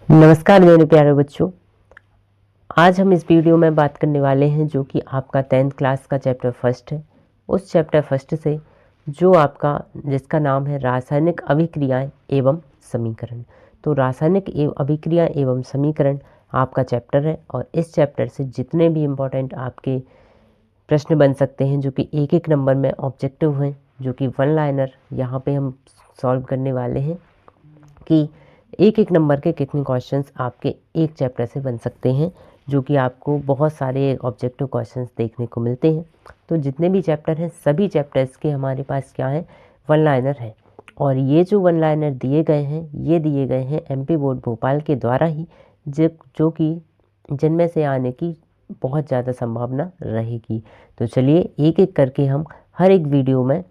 नमस्कार मेरे प्यारे बच्चों। आज हम इस वीडियो में बात करने वाले हैं जो कि आपका 10th क्लास का चैप्टर फर्स्ट है। उस चैप्टर फर्स्ट से जो आपका जिसका नाम है रासायनिक अभिक्रियाएं एवं समीकरण। तो रासायनिक अभिक्रिया एवं समीकरण आपका चैप्टर है और इस चैप्टर से जितने भी इम्पोर्टेंट आपके प्रश्न बन सकते हैं जो कि एक एक नंबर में ऑब्जेक्टिव हैं, जो कि वन लाइनर यहाँ पे हम सॉल्व करने वाले हैं कि एक एक नंबर के कितने क्वेश्चंस आपके एक चैप्टर से बन सकते हैं, जो कि आपको बहुत सारे ऑब्जेक्टिव क्वेश्चंस देखने को मिलते हैं। तो जितने भी चैप्टर हैं सभी चैप्टर्स के हमारे पास क्या है, वन लाइनर है। और ये जो वन लाइनर दिए गए हैं ये दिए गए हैं एमपी बोर्ड भोपाल के द्वारा ही, जो कि जिनमें से आने की बहुत ज़्यादा संभावना रहेगी। तो चलिए एक एक करके हम हर एक वीडियो में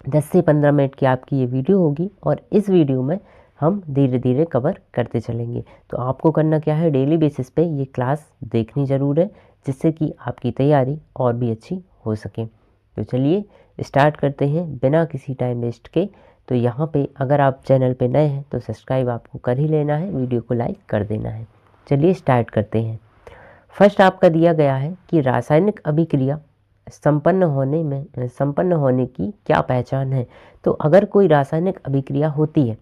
10 से 15 मिनट की आपकी ये वीडियो होगी और इस वीडियो में हम धीरे धीरे कवर करते चलेंगे। तो आपको करना क्या है, डेली बेसिस पे ये क्लास देखनी ज़रूर है, जिससे कि आपकी तैयारी और भी अच्छी हो सके। तो चलिए स्टार्ट करते हैं बिना किसी टाइम वेस्ट के। तो यहाँ पे अगर आप चैनल पे नए हैं तो सब्सक्राइब आपको कर ही लेना है, वीडियो को लाइक कर देना है। चलिए स्टार्ट करते हैं। फर्स्ट आपका दिया गया है कि रासायनिक अभिक्रिया संपन्न होने की क्या पहचान है। तो अगर कोई रासायनिक अभिक्रिया होती है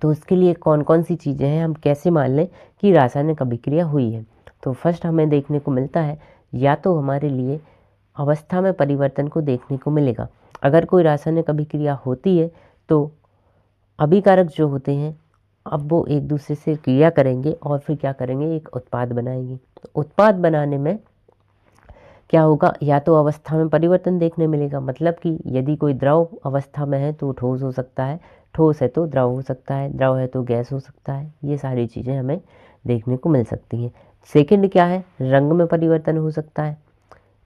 तो उसके लिए कौन कौन सी चीज़ें हैं, हम कैसे मान लें कि रासायनिक अभिक्रिया हुई है। तो फर्स्ट हमें देखने को मिलता है, या तो हमारे लिए अवस्था में परिवर्तन को देखने को मिलेगा। अगर कोई रासायनिक अभिक्रिया होती है तो अभिकारक जो होते हैं अब वो एक दूसरे से क्रिया करेंगे और फिर क्या करेंगे, एक उत्पाद बनाएंगे। तो उत्पाद बनाने में क्या होगा, या तो अवस्था में परिवर्तन देखने मिलेगा, मतलब कि यदि कोई द्रव अवस्था में है तो ठोस हो सकता है, ठोस है तो द्रव हो सकता है, द्रव है तो गैस हो सकता है। ये सारी चीज़ें हमें देखने को मिल सकती हैं। सेकंड क्या है, रंग में परिवर्तन हो सकता है।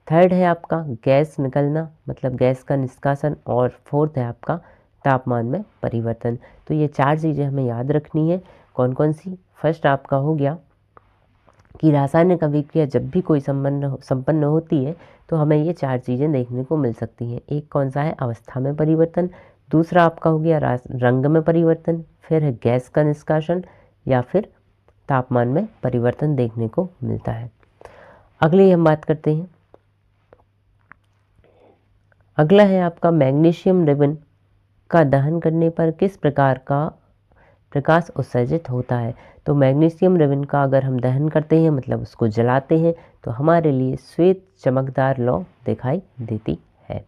थर्ड है आपका गैस निकलना, मतलब गैस का निष्कासन। और फोर्थ है आपका तापमान में परिवर्तन। तो ये चार चीज़ें हमें याद रखनी है। कौन कौन सी, फर्स्ट आपका हो गया कि रासायनिक अभिक्रिया जब भी कोई संपन्न होती है तो हमें ये चार चीज़ें देखने को मिल सकती हैं। एक कौन सा है, अवस्था में परिवर्तन। दूसरा आपका हो गया रंग में परिवर्तन। फिर है गैस का निष्कासन, या फिर तापमान में परिवर्तन देखने को मिलता है। अगले हम बात करते हैं। अगला है आपका मैग्नीशियम रिबन का दहन करने पर किस प्रकार का प्रकाश उत्सर्जित होता है। तो मैग्नीशियम रिबन का अगर हम दहन करते हैं, मतलब उसको जलाते हैं, तो हमारे लिए श्वेत चमकदार लौ दिखाई देती है।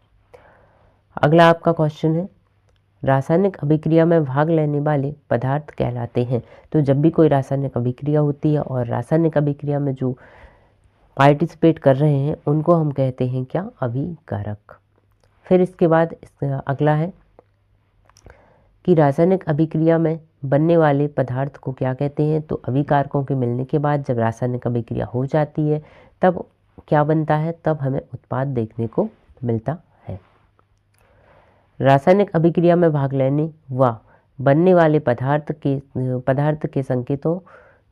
अगला आपका क्वेश्चन है, रासायनिक अभिक्रिया में भाग लेने वाले पदार्थ कहलाते हैं। तो जब भी कोई रासायनिक अभिक्रिया होती है और रासायनिक अभिक्रिया में जो पार्टिसिपेट कर रहे हैं उनको हम कहते हैं क्या, अभिकारक। फिर इसके बाद अगला है कि रासायनिक अभिक्रिया में बनने वाले पदार्थ को क्या कहते हैं। तो अभिकारकों के मिलने के बाद जब रासायनिक अभिक्रिया हो जाती है तब क्या बनता है, तब हमें उत्पाद देखने को मिलता है। रासायनिक अभिक्रिया में भाग लेने व बनने वाले पदार्थ के संकेतों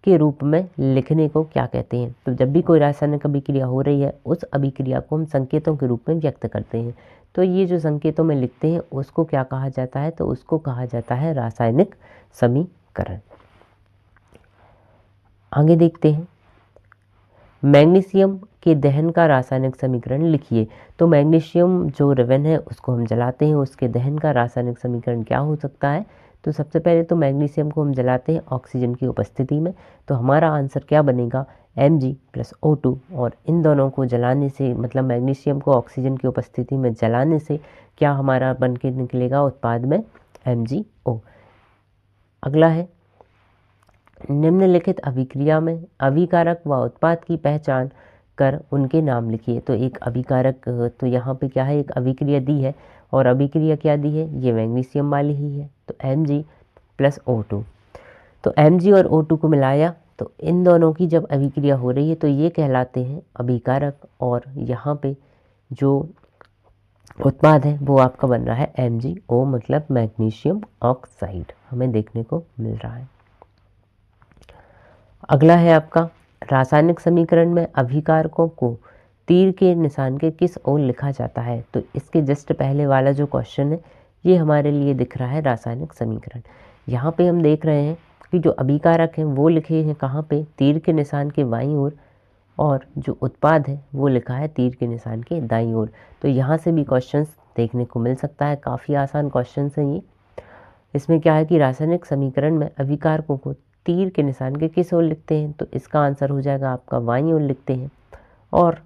के रूप में लिखने को क्या कहते हैं। तो जब भी कोई रासायनिक अभिक्रिया हो रही है उस अभिक्रिया को हम संकेतों के रूप में व्यक्त करते हैं। तो ये जो संकेतों में लिखते हैं उसको क्या कहा जाता है, तो उसको कहा जाता है रासायनिक समीकरण। आगे देखते हैं, मैग्नीशियम के दहन का रासायनिक समीकरण लिखिए। तो मैग्नीशियम जो रिबन है उसको हम जलाते हैं, उसके दहन का रासायनिक समीकरण क्या हो सकता है। तो सबसे पहले तो मैग्नीशियम को हम जलाते हैं ऑक्सीजन की उपस्थिति में, तो हमारा आंसर क्या बनेगा, Mg+O2। और इन दोनों को जलाने से, मतलब मैग्नीशियम को ऑक्सीजन की उपस्थिति में जलाने से क्या हमारा बन के निकलेगा उत्पाद में, MgO। अगला है, निम्नलिखित अभिक्रिया में अभिकारक व उत्पाद की पहचान कर उनके नाम लिखिए। तो एक अभिकारक, तो यहाँ पे क्या है, एक अभिक्रिया दी है और अभिक्रिया क्या दी है, ये मैग्नीशियम वाली ही है, तो Mg+O2। तो Mg और O2 को मिलाया तो इन दोनों की जब अभिक्रिया हो रही है तो ये कहलाते हैं अभिकारक। और यहाँ पे जो उत्पाद है वो आपका बन रहा है MgO, मतलब मैग्नीशियम ऑक्साइड हमें देखने को मिल रहा है। अगला है आपका, रासायनिक समीकरण में अभिकारकों को तीर के निशान के किस ओर लिखा जाता है। तो इसके जस्ट पहले वाला जो क्वेश्चन है ये हमारे लिए दिख रहा है रासायनिक समीकरण। यहाँ पे हम देख रहे हैं कि जो अभिकारक हैं वो लिखे हैं कहाँ पे, तीर के निशान के बाईं ओर, और जो उत्पाद है वो लिखा है तीर के निशान के दाईं ओर। तो यहाँ से भी क्वेश्चंस देखने को मिल सकता है, काफ़ी आसान क्वेश्चंस हैं ये। इसमें क्या है कि रासायनिक समीकरण में अभिकारकों को तीर के निशान के किस ओर लिखते हैं, तो इसका आंसर हो जाएगा आपका बाईं ओर लिखते हैं। और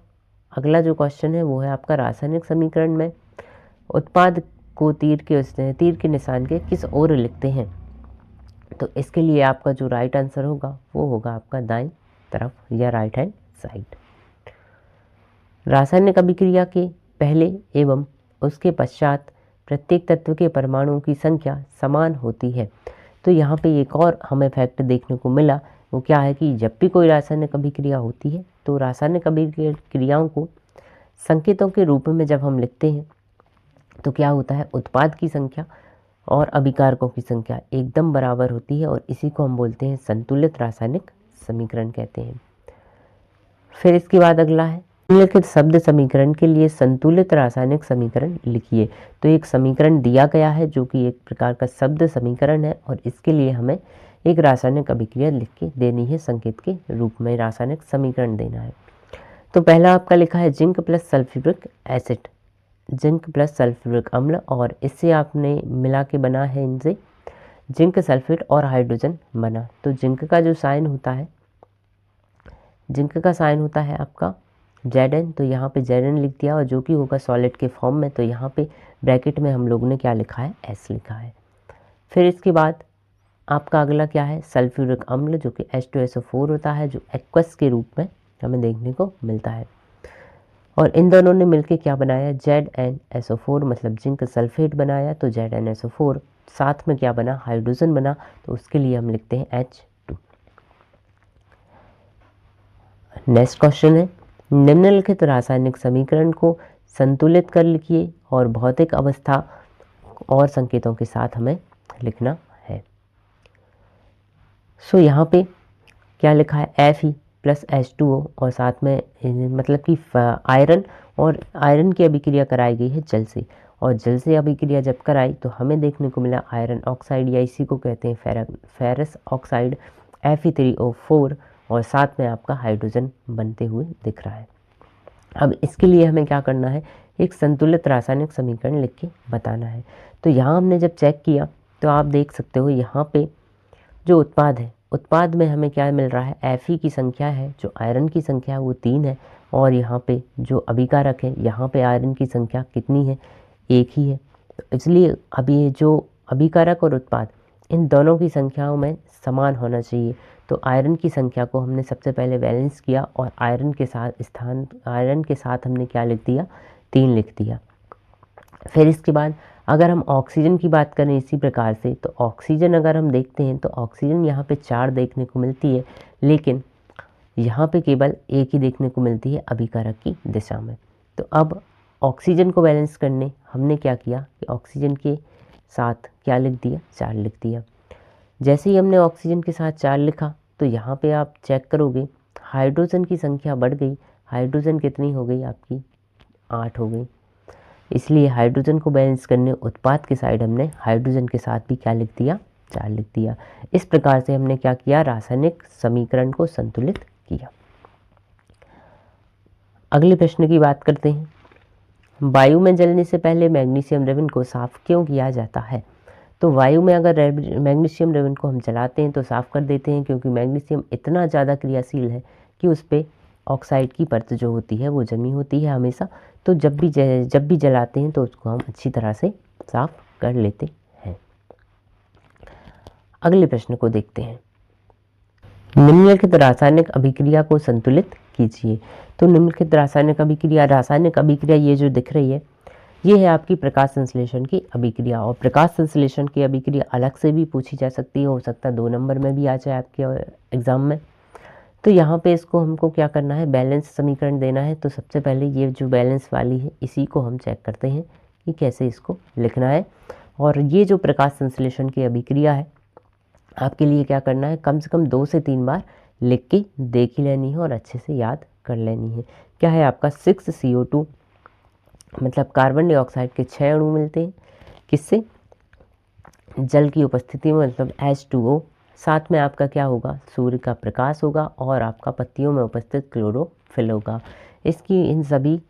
अगला जो क्वेश्चन है वो है आपका रासायनिक समीकरण में उत्पाद को तीर के निशान के किस ओर लिखते हैं, तो इसके लिए आपका जो राइट आंसर होगा वो होगा आपका दाईं तरफ या राइट हैंड साइड। रासायनिक अभिक्रिया के पहले एवं उसके पश्चात प्रत्येक तत्व के परमाणुओं की संख्या समान होती है। तो यहाँ पे एक और हमें फैक्ट देखने को मिला, वो क्या है कि जब भी कोई रासायनिक अभिक्रिया होती है तो रासायनिक अभिक्रियाओं को संकेतों के रूप में जब हम लिखते हैं तो क्या होता है, उत्पाद की संख्या और अभिकारकों की संख्या एकदम बराबर होती है, और इसी को हम बोलते हैं संतुलित रासायनिक समीकरण कहते हैं। फिर इसके बाद अगला है निम्नलिखित शब्द समीकरण के लिए संतुलित रासायनिक समीकरण लिखिए। तो एक समीकरण दिया गया है जो कि एक प्रकार का शब्द समीकरण है, और इसके लिए हमें एक रासायनिक अभिक्रिया लिख के देनी है, संकेत के रूप में रासायनिक समीकरण देना है। तो पहला आपका लिखा है zinc plus sulphuric acid, zinc plus sulphuric अम्ल, और इससे आपने मिला के बना है इनसे जिंक सल्फेट और हाइड्रोजन बना। तो जिंक का जो साइन होता है, जिंक का साइन होता है आपका Zn, तो यहाँ पे Zn लिख दिया, और जो कि होगा सॉलिड के फॉर्म में, तो यहाँ पे ब्रैकेट में हम लोगों ने क्या लिखा है, S लिखा है। फिर इसके बाद आपका अगला क्या है, सल्फ्यूरिक अम्ल जो कि H2SO4 होता है, जो एक्वस के रूप में हमें देखने को मिलता है। और इन दोनों ने मिलके क्या बनाया, ZnSO4 मतलब जिंक सल्फेट बनाया। तो ZnSO4 साथ में क्या बना, हाइड्रोजन बना, तो उसके लिए हम लिखते हैं H2। नेक्स्ट क्वेश्चन है निम्नलिखित रासायनिक समीकरण को संतुलित कर लिखिए और भौतिक अवस्था और संकेतों के साथ हमें लिखना है। सो यहाँ पे क्या लिखा है, Fe प्लस H2O, और साथ में मतलब कि आयरन, और आयरन की अभिक्रिया कराई गई है जल से, और जल से अभिक्रिया जब कराई तो हमें देखने को मिला आयरन ऑक्साइड, या इसी को कहते हैं फेरस ऑक्साइड Fe3O4, और साथ में आपका हाइड्रोजन बनते हुए दिख रहा है। अब इसके लिए हमें क्या करना है, एक संतुलित रासायनिक समीकरण लिख के बताना है। तो यहाँ हमने जब चेक किया तो आप देख सकते हो यहाँ पे जो उत्पाद है, उत्पाद में हमें क्या मिल रहा है, Fe की संख्या है, जो आयरन की संख्या है वो 3 है, और यहाँ पे जो अभिकारक है, यहाँ पे आयरन की संख्या कितनी है, 1 ही है। तो इसलिए अभी ये जो अभिकारक और उत्पाद इन दोनों की संख्याओं में समान होना चाहिए। तो आयरन की संख्या को हमने सबसे पहले बैलेंस किया, और आयरन के साथ हमने क्या लिख दिया, 3 लिख दिया। फिर इसके बाद अगर हम ऑक्सीजन की बात करें इसी प्रकार से, तो ऑक्सीजन अगर हम देखते हैं तो ऑक्सीजन यहाँ पे 4 देखने को मिलती है, लेकिन यहाँ पे केवल 1 ही देखने को मिलती है अभिकारक की दिशा में। तो अब ऑक्सीजन को बैलेंस करने हमने क्या किया कि ऑक्सीजन के साथ क्या लिख दिया, 4 लिख दिया। जैसे ही हमने ऑक्सीजन के साथ 4 लिखा तो यहाँ पे आप चेक करोगे हाइड्रोजन की संख्या बढ़ गई, हाइड्रोजन कितनी हो गई आपकी, 8 हो गई। इसलिए हाइड्रोजन को बैलेंस करने उत्पाद के साइड हमने हाइड्रोजन के साथ भी क्या लिख दिया, 4 लिख दिया। इस प्रकार से हमने क्या किया, रासायनिक समीकरण को संतुलित किया। अगले प्रश्न की बात करते हैं, वायु में जलने से पहले मैग्नीशियम रेविन को साफ क्यों किया जाता है। तो वायु में अगर मैग्नीशियम रेविन को हम जलाते हैं तो साफ़ कर देते हैं, क्योंकि मैग्नीशियम इतना ज़्यादा क्रियाशील है कि उस पर ऑक्साइड की परत जो होती है वो जमी होती है हमेशा। तो जब भी जलाते हैं तो उसको हम अच्छी तरह से साफ़ कर लेते हैं। अगले प्रश्न को देखते हैं, निम्नलिखित रासायनिक अभिक्रिया को संतुलित कीजिए। तो निम्नलिखित रासायनिक अभिक्रिया ये जो दिख रही है, ये है आपकी प्रकाश संश्लेषण की अभिक्रिया। और प्रकाश संश्लेषण की अभिक्रिया अलग से भी पूछी जा सकती है, हो सकता है 2 नंबर में भी आ जाए आपके एग्जाम में। तो यहाँ पे इसको हमको क्या करना है, बैलेंस समीकरण देना है। तो सबसे पहले ये जो बैलेंस वाली है इसी को हम चेक करते हैं कि कैसे इसको लिखना है। और ये जो प्रकाश संश्लेषण की अभिक्रिया है आपके लिए क्या करना है, कम से कम 2 से 3 बार लिख के देख ही लेनी है और अच्छे से याद कर लेनी है। क्या है आपका 6CO2 मतलब कार्बन डाइऑक्साइड के 6 अणु मिलते हैं, किससे, जल की उपस्थिति में, मतलब H2O साथ में आपका क्या होगा, सूर्य का प्रकाश होगा और आपका पत्तियों में उपस्थित क्लोरोफिल होगा। इसकी इन सभी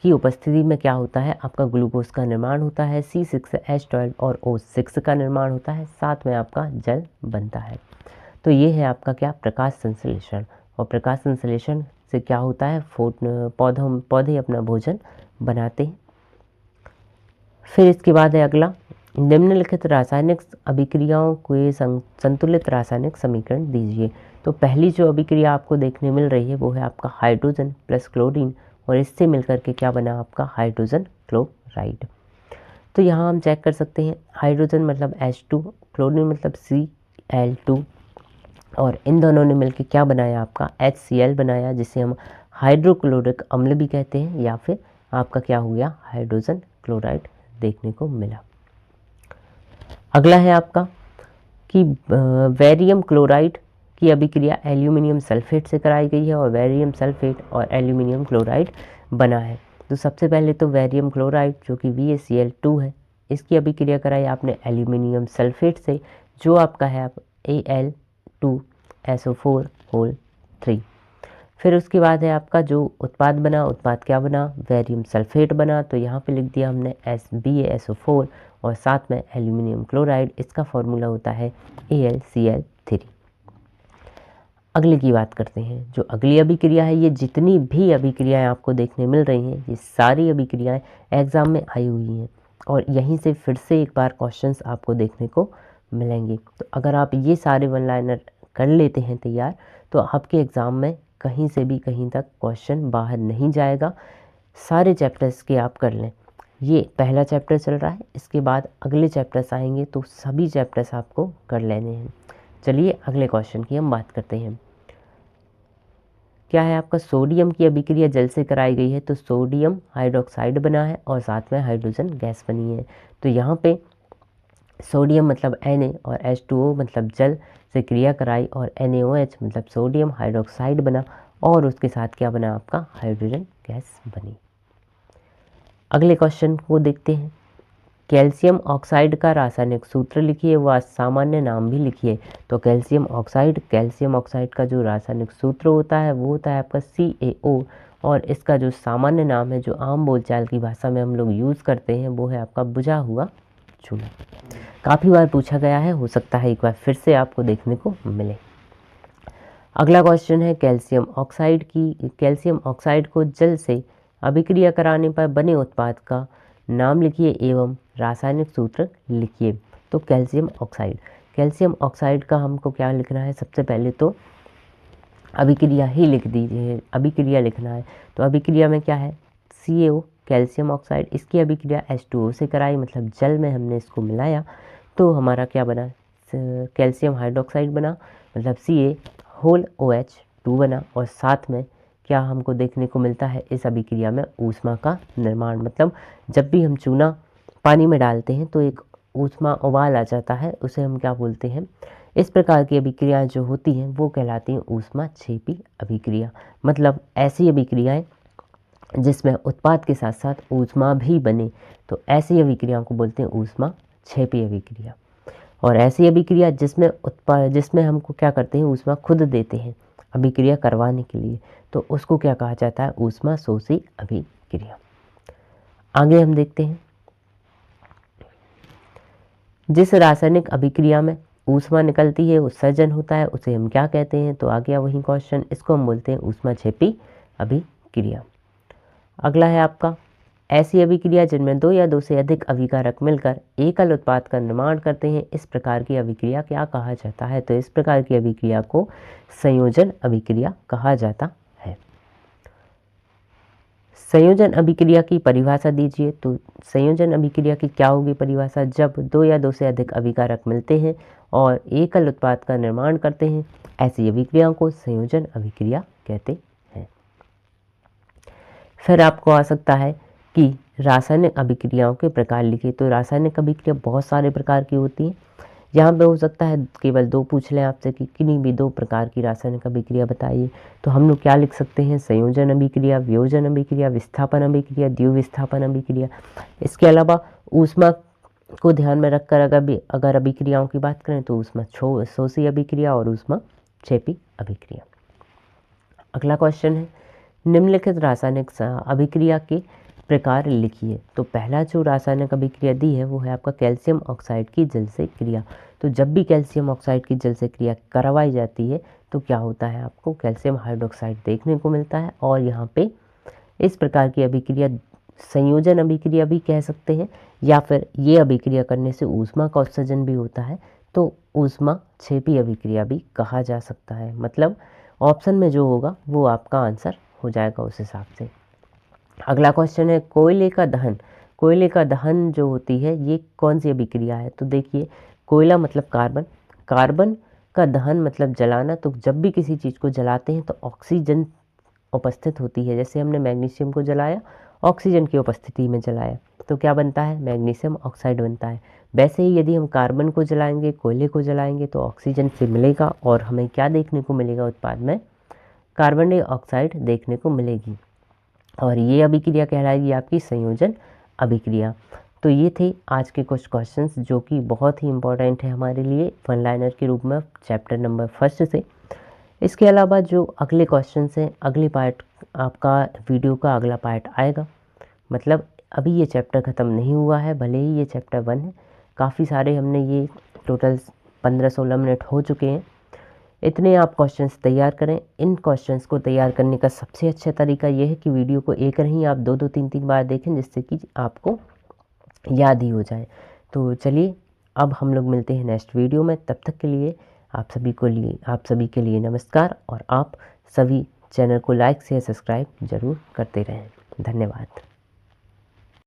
की उपस्थिति में क्या होता है, आपका ग्लूकोज का निर्माण होता है, C6H12 और O6 का निर्माण होता है, साथ में आपका जल बनता है। तो ये है आपका क्या, प्रकाश संश्लेषण। और प्रकाश संश्लेषण से क्या होता है, पौधे अपना भोजन बनाते हैं। फिर इसके बाद है अगला, निम्नलिखित रासायनिक अभिक्रियाओं के संतुलित रासायनिक समीकरण दीजिए। तो पहली जो अभिक्रिया आपको देखने मिल रही है वो है आपका हाइड्रोजन प्लस क्लोरीन, और इससे मिलकर के क्या बना आपका हाइड्रोजन क्लोराइड। तो यहाँ हम चेक कर सकते हैं, हाइड्रोजन मतलब H2, क्लोरीन मतलब Cl2, और इन दोनों ने मिलकर क्या बनाया आपका HCl बनाया, जिसे हम हाइड्रोक्लोरिक अम्ल भी कहते हैं, या फिर आपका क्या हो गया, हाइड्रोजन क्लोराइड देखने को मिला। अगला है आपका कि बेरियम क्लोराइड की अभिक्रिया एल्यूमिनियम सल्फेट से कराई गई है, और बेरियम सल्फेट और एल्यूमिनियम क्लोराइड बना है। तो सबसे पहले तो बेरियम क्लोराइड जो कि BaCl2 है, इसकी अभिक्रिया कराई आपने एल्यूमिनियम सल्फेट से, जो आपका है आप Al2SO4 फिर उसके बाद है आपका जो उत्पाद बना, उत्पाद क्या बना, बेरियम सल्फेट बना। तो यहाँ पे लिख दिया हमने BaSO4 और साथ में एल्यूमिनियम क्लोराइड, इसका फॉर्मूला होता है AlCl3। अगले की बात करते हैं, जो अगली अभिक्रिया है, ये जितनी भी अभिक्रियाएं आपको देखने मिल रही हैं, ये सारी अभिक्रियाएं एग्जाम में आई हुई हैं, और यहीं से फिर से एक बार क्वेश्चंस आपको देखने को मिलेंगे। तो अगर आप ये सारे वन लाइनर कर लेते हैं तैयार, तो आपके एग्ज़ाम में कहीं से भी कहीं तक क्वेश्चन बाहर नहीं जाएगा। सारे चैप्टर्स के आप कर लें, ये पहला चैप्टर चल रहा है, इसके बाद अगले चैप्टर्स आएंगे, तो सभी चैप्टर्स आपको कर लेने हैं। चलिए अगले क्वेश्चन की हम बात करते हैं। क्या है आपका, सोडियम की अभिक्रिया जल से कराई गई है, तो सोडियम हाइड्रोक्साइड बना है और साथ में हाइड्रोजन गैस बनी है। तो यहाँ पे सोडियम मतलब Na और H2O मतलब जल से क्रिया कराई, और NaOH मतलब सोडियम हाइड्रोक्साइड बना, और उसके साथ क्या बना आपका, हाइड्रोजन गैस बनी। अगले क्वेश्चन को देखते हैं, कैल्शियम ऑक्साइड का रासायनिक सूत्र लिखिए व सामान्य नाम भी लिखिए। तो कैल्शियम ऑक्साइड का जो रासायनिक सूत्र होता है वो होता है आपका CaO, और इसका जो सामान्य नाम है, जो आम बोलचाल की भाषा में हम लोग यूज़ करते हैं, वो है आपका बुझा हुआ चूना। काफ़ी बार पूछा गया है, हो सकता है एक बार फिर से आपको देखने को मिले। अगला क्वेश्चन है, कैल्शियम ऑक्साइड को जल से अभिक्रिया कराने पर बने उत्पाद का नाम लिखिए एवं रासायनिक सूत्र लिखिए। तो कैल्शियम ऑक्साइड का हमको क्या लिखना है, सबसे पहले तो अभिक्रिया ही लिख दीजिए, अभिक्रिया लिखना है। तो अभिक्रिया में क्या है, CaO कैल्शियम ऑक्साइड, इसकी अभिक्रिया H2O से कराई, मतलब जल में हमने इसको मिलाया, तो हमारा क्या बना, कैल्शियम हाइड्रोक्साइड बना, मतलब CaOH2 बना, और साथ में क्या हमको देखने को मिलता है, इस अभिक्रिया में ऊष्मा का निर्माण। मतलब जब भी हम चूना पानी में डालते हैं तो एक ऊष्मा उबाल आ जाता है, उसे हम क्या बोलते हैं, इस प्रकार की अभिक्रियाएं जो होती हैं वो कहलाती हैं ऊष्माक्षेपी अभिक्रिया। मतलब ऐसी अभिक्रियाएं जिसमें उत्पाद के साथ साथ ऊष्मा भी बने, तो ऐसी अभिक्रियाओं को बोलते हैं ऊष्माक्षेपी अभिक्रिया। और ऐसी अभिक्रिया जिसमें हमको क्या करते हैं, ऊष्मा खुद देते हैं अभिक्रिया करवाने के लिए, तो उसको क्या कहा जाता है, ऊष्मा शोषी अभिक्रिया। आगे हम देखते हैं, जिस रासायनिक अभिक्रिया में ऊष्मा निकलती है, उत्सर्जन होता है, उसे हम क्या कहते हैं। तो आ गया वही क्वेश्चन, इसको हम बोलते हैं ऊष्माक्षेपी अभिक्रिया। अगला है आपका, ऐसी अभिक्रिया जिनमें दो या दो से अधिक अभिकारक मिलकर एकल उत्पाद का निर्माण करते हैं, इस प्रकार की अभिक्रिया क्या कहा जाता है। तो इस प्रकार की अभिक्रिया को संयोजन अभिक्रिया कहा जाता है। संयोजन अभिक्रिया की परिभाषा दीजिए। तो संयोजन अभिक्रिया की क्या होगी परिभाषा, जब दो या दो से अधिक अभिकारक मिलते हैं और एकल उत्पाद का निर्माण करते हैं, ऐसी अभिक्रियाओं को संयोजन अभिक्रिया कहते हैं। फिर आपको आ सकता है कि रासायनिक अभिक्रियाओं के प्रकार लिखिए। तो रासायनिक अभिक्रिया बहुत सारे प्रकार की होती हैं, यहाँ पे हो सकता है केवल दो पूछ लें आपसे कि किन्हीं भी दो प्रकार की रासायनिक अभिक्रिया बताइए। तो हम लोग क्या लिख सकते हैं, संयोजन अभिक्रिया, वियोजन अभिक्रिया, विस्थापन अभिक्रिया, द्विविस्थापन अभिक्रिया। इसके अलावा ऊष्मा को ध्यान में रखकर अगर अभिक्रियाओं की बात करें तो ऊष्माशोषी अभिक्रिया और ऊष्माक्षेपी अभिक्रिया। अगला क्वेश्चन है, निम्नलिखित रासायनिक अभिक्रिया के प्रकार लिखिए। तो पहला जो रासायनिक अभिक्रिया दी है वो है आपका कैल्शियम ऑक्साइड की जल से क्रिया। तो जब भी कैल्शियम ऑक्साइड की जल से क्रिया करवाई जाती है तो क्या होता है, आपको कैल्शियम हाइड्रोक्साइड देखने को मिलता है। और यहाँ पे इस प्रकार की अभिक्रिया संयोजन अभिक्रिया भी कह सकते हैं, या फिर ये अभिक्रिया करने से ऊष्मा का उत्सर्जन भी होता है तो ऊष्माक्षेपी अभिक्रिया भी कहा जा सकता है। मतलब ऑप्शन में जो होगा वो आपका आंसर हो जाएगा उस हिसाब से। अगला क्वेश्चन है, कोयले का दहन। कोयले का दहन जो होती है ये कौन सी अभिक्रिया है। तो देखिए, कोयला मतलब कार्बन, कार्बन का दहन मतलब जलाना। तो जब भी किसी चीज़ को जलाते हैं तो ऑक्सीजन उपस्थित होती है। जैसे हमने मैग्नीशियम को जलाया, ऑक्सीजन की उपस्थिति में जलाया तो क्या बनता है, मैग्नीशियम ऑक्साइड बनता है। वैसे ही यदि हम कार्बन को जलाएंगे, कोयले को जलाएंगे तो ऑक्सीजन से मिलेगा और हमें क्या देखने को मिलेगा, उत्पाद में कार्बन डाइऑक्साइड देखने को मिलेगी। और ये अभिक्रिया कहलाएगी आपकी संयोजन अभिक्रिया। तो ये थे आज के कुछ क्वेश्चंस जो कि बहुत ही इम्पोर्टेंट है हमारे लिए वन लाइनर के रूप में चैप्टर नंबर 1 से। इसके अलावा जो अगले क्वेश्चंस हैं, अगले पार्ट आपका वीडियो का अगला पार्ट आएगा। मतलब अभी ये चैप्टर ख़त्म नहीं हुआ है, भले ही ये चैप्टर 1 है, काफ़ी सारे हमने ये टोटल 15-16 मिनट हो चुके हैं। इतने आप क्वेश्चंस तैयार करें। इन क्वेश्चंस को तैयार करने का सबसे अच्छा तरीका ये है कि वीडियो को एक नहीं आप 2-2 3-3 बार देखें, जिससे कि आपको याद ही हो जाए। तो चलिए अब हम लोग मिलते हैं नेक्स्ट वीडियो में। तब तक के लिए आप सभी के लिए नमस्कार, और आप सभी चैनल को लाइक शेयर सब्सक्राइब ज़रूर करते रहें। धन्यवाद।